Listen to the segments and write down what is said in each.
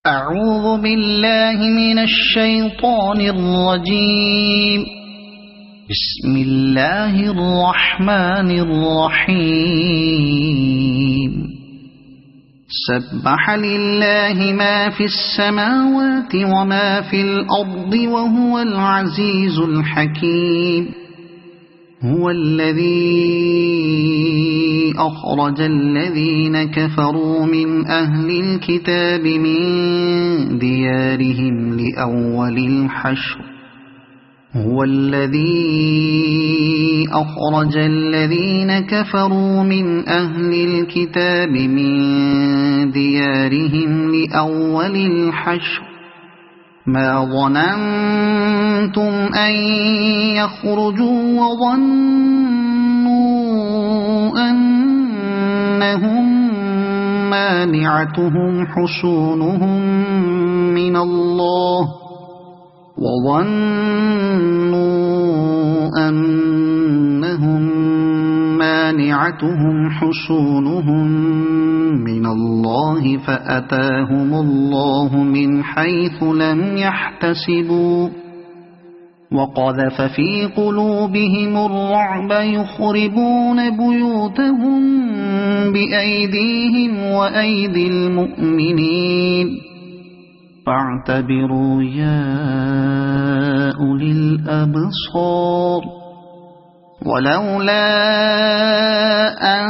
أعوذ بالله من الشيطان الرجيم. بسم الله الرحمن الرحيم. سبح لله ما في السماوات وما في الأرض وهو العزيز الحكيم. هو الذي أخرج الذين كفروا من أهل الكتاب من ديارهم لأول الحشر. هو الذي أخرج الذين كفروا من أهل الكتاب من ديارهم لأول الحشر ما ظننتم أن يخرجوا وظنوا أنهم مانعتهم حصونهم من الله فأتاهم الله من حيث لم يحتسبوا وقذف في قلوبهم الرعب يخربون بيوتهم بأيديهم وأيدي المؤمنين فاعتبروا يا أولي الأبصار. ولولا أن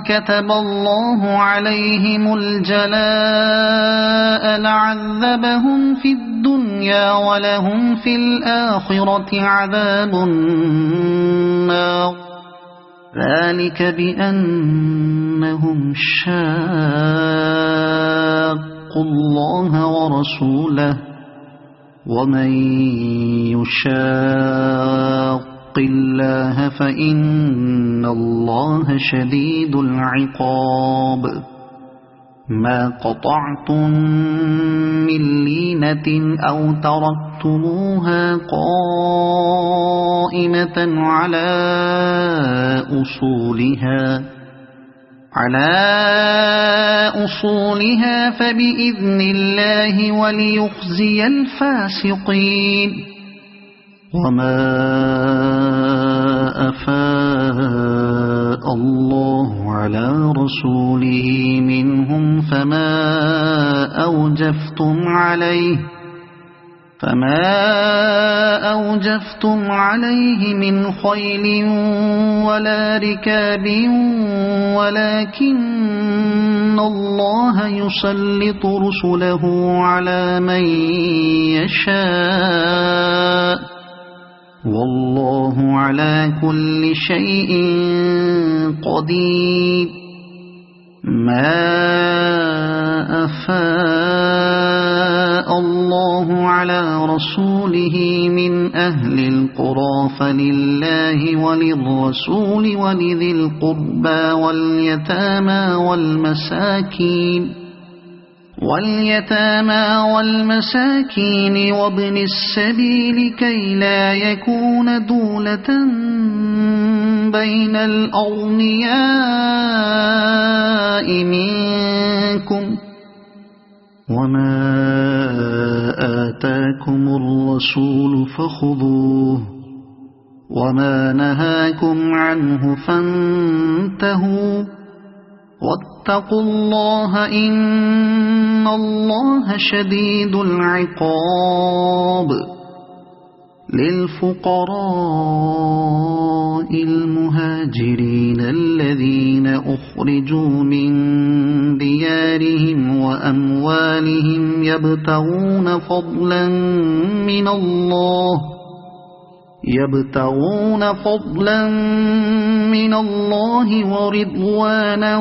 كتب الله عليهم الجلاء لعذبهم في الدنيا ولهم في الآخرة عذاب النار. ذلك بأنهم شاقوا الله ورسوله ومن يشاق الله فإن الله شديد العقاب. ما قطعتم من لينة أو تركتموها قائمة على أصولها فبإذن الله وليخزي الفاسقين. وما أفاء الله على رسوله منهم فما أوجفتم عليه من خيل ولا ركاب ولكن الله يسلط رسله على من يشاء والله على كل شيء قدير. ما أفاء الله على رسوله من أهل القرى فلله وللرسول ولذي القربى واليتامى والمساكين وابن السبيل كي لا يكون دولة بين الأغنياء منكم. وما آتاكم الرسول فخذوه وما نهاكم عنه فانتهوا واتقوا الله إن الله شديد العقاب. للفقراء المهاجرين الذين أخرجوا من ديارهم وأموالهم يبتغون فضلا من الله ورضوانا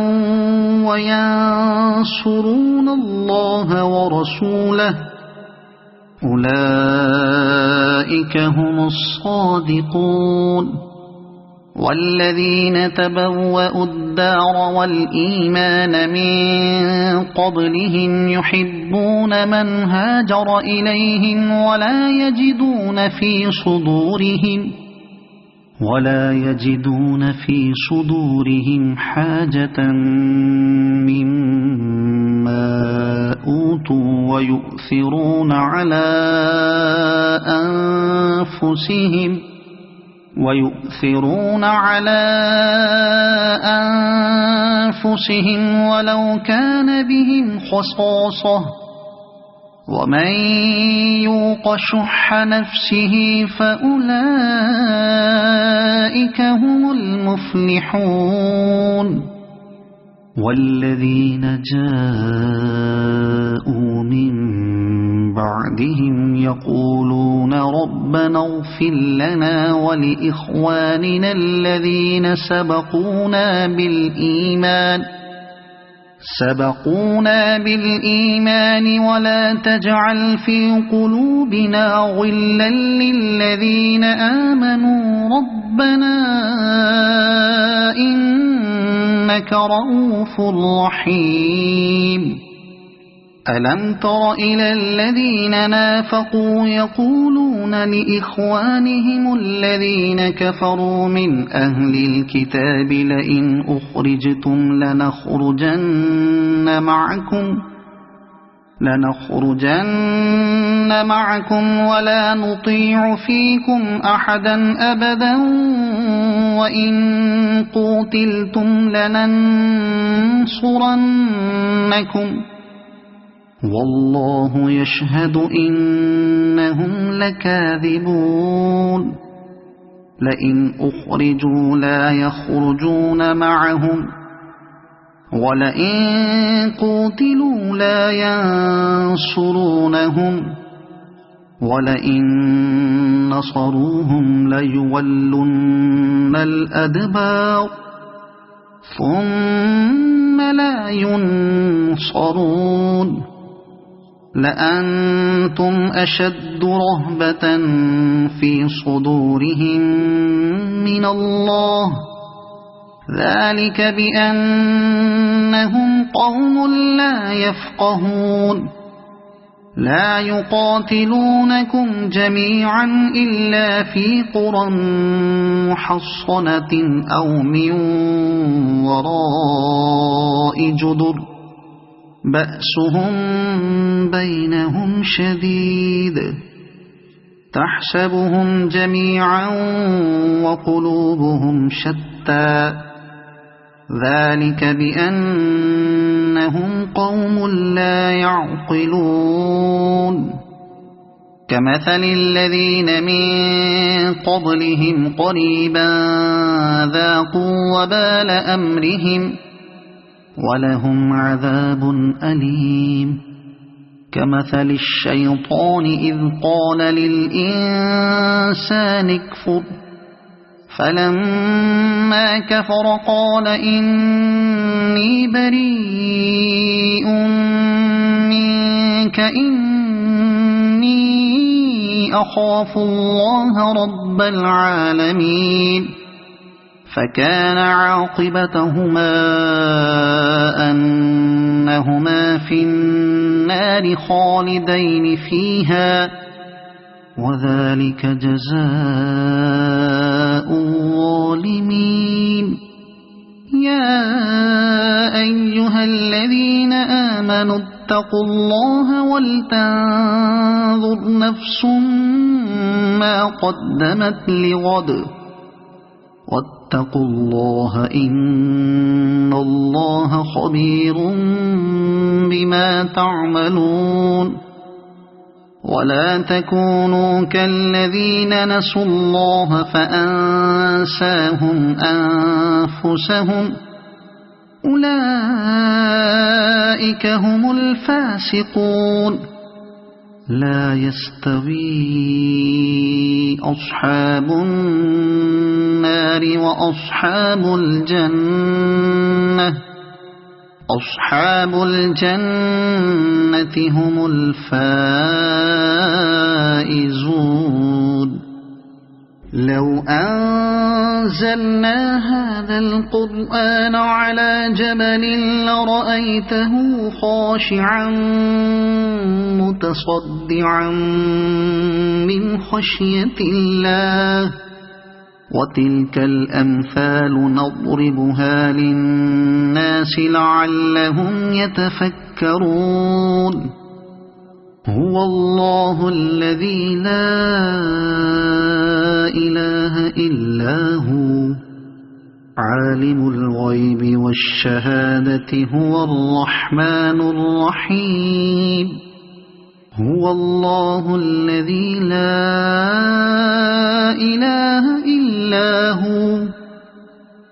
وينصرون الله ورسوله أولئك هم الصادقون. والذين تبوأوا الدار والإيمان من قبلهم يحبون من هاجر إليهم ولا يجدون في صدورهم حاجة مما أوتوا ويؤثرون على أنفسهم ولو كان بهم خصاصة ومن يوق شح نفسه فأولئك هم المفلحون والذين جاءوا من بعدهم يقولون ربنا اغفر لنا ولإخواننا الذين سبقونا بالإيمان ولا تجعل في قلوبنا غلا للذين آمنوا ربنا إنك رؤوف رحيم ألم تر إلى الذين نافقوا يقولون لإخوانهم الذين كفروا من أهل الكتاب لئن أخرجتم لنخرجن معكم ولا نطيع فيكم أحدا أبدا وإن قوتلتم لننصرنكم والله يشهد إنهم لكاذبون لئن أخرجوا لا يخرجون معهم ولئن قوتلوا لا ينصرونهم ولئن نصروهم ليولن الأدبار ثم لا ينصرون لأنتم أشد رهبة في صدورهم من الله ذلك بأنهم قوم لا يفقهون لا يقاتلونكم جميعا إلا في قرى محصنة أو من وراء جدر بأسهم بينهم شديد تحسبهم جميعا وقلوبهم شتى ذلك بأنهم قوم لا يعقلون كمثل الذين من قبلهم قريبا ذاقوا وبال أمرهم ولهم عذاب أليم كمثل الشيطان إذ قال للإنسان اكفر فلما كفر قال إني بريء منك إني أخاف الله رب العالمين فكان عاقبتهما أنهما في النار خالدين فيها وذلك جزاء الظالمين يا أيها الذين آمنوا اتقوا الله ولتنظر نفس ما قدمت لغد واتقوا الله إن الله خبير بما تعملون ولا تكونوا كالذين نسوا الله فأنساهم أنفسهم أولئك هم الفاسقون لا يستوي أصحاب النار وأصحاب الجنة أصحاب الجنة هم الفائزون لو أنزلنا هذا القرآن على جبل لرأيته خاشعا متصدعا من خشية الله وتلك الأمثال نضربها للناس لعلهم يتفكرون هو الله الذي لا إله إلا هو عالم الغيب والشهادة هو الرحمن الرحيم هو الله الذي لا إله إلا هو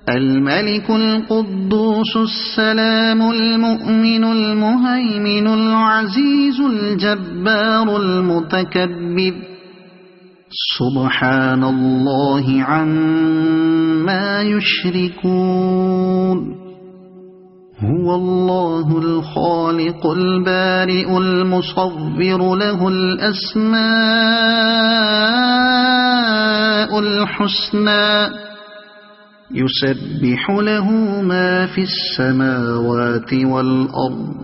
الملك القدوس السلام المؤمن المهيمن العزيز الجبار المتكبر سبحان الله عما يشركون هو الله الخالق البارئ المصور له الأسماء الحسنى يسبح له ما في السماوات والأرض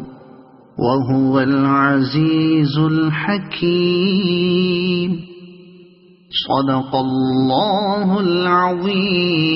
وهو العزيز الحكيم صدق الله العظيم